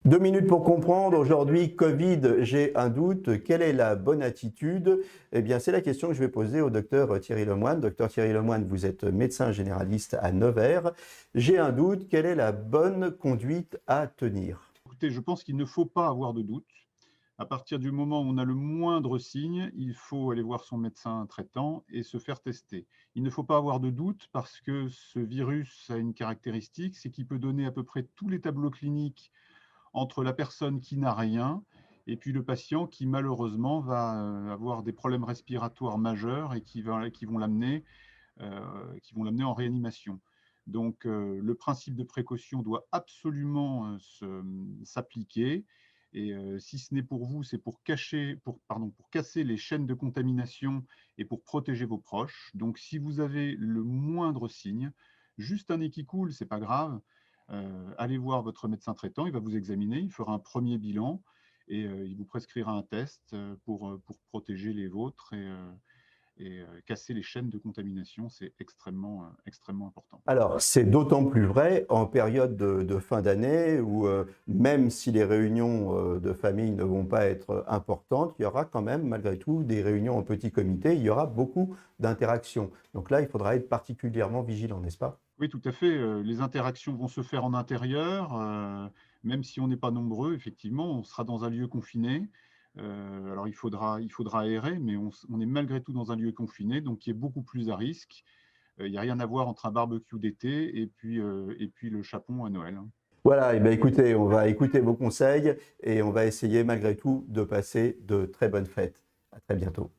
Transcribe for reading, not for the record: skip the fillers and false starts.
2 minutes pour comprendre. Aujourd'hui, Covid, j'ai un doute. Quelle est la bonne attitude? Eh bien, c'est la question que je vais poser au docteur Thierry Lemoine. Docteur Thierry Lemoine, vous êtes médecin généraliste à Nevers. J'ai un doute. Quelle est la bonne conduite à tenir? Écoutez, je pense qu'il ne faut pas avoir de doute. À partir du moment où on a le moindre signe, il faut aller voir son médecin traitant et se faire tester. Il ne faut pas avoir de doute parce que ce virus a une caractéristique, c'est qu'il peut donner à peu près tous les tableaux cliniques entre la personne qui n'a rien et puis le patient qui malheureusement va avoir des problèmes respiratoires majeurs et qui vont l'amener en réanimation. Donc, le principe de précaution doit absolument s'appliquer. Et si ce n'est pour vous, c'est pour casser les chaînes de contamination et pour protéger vos proches. Donc, si vous avez le moindre signe, juste un nez qui coule, c'est pas grave. Allez voir votre médecin traitant, il va vous examiner, il fera un premier bilan et il vous prescrira un test pour protéger les vôtres et casser les chaînes de contamination, c'est extrêmement important. Alors, c'est d'autant plus vrai en période de fin d'année où même si les réunions de famille ne vont pas être importantes, il y aura quand même malgré tout des réunions en petit comité, il y aura beaucoup d'interactions. Donc là, il faudra être particulièrement vigilant, n'est-ce pas? Oui, tout à fait. Les interactions vont se faire en intérieur, même si on n'est pas nombreux, effectivement, on sera dans un lieu confiné. Alors il faudra aérer, mais on est malgré tout dans un lieu confiné, donc qui est beaucoup plus à risque. Il n'y a rien à voir entre un barbecue d'été et puis le chapon à Noël, hein. Voilà, et bien écoutez, on va écouter vos conseils et on va essayer malgré tout de passer de très bonnes fêtes. À très bientôt.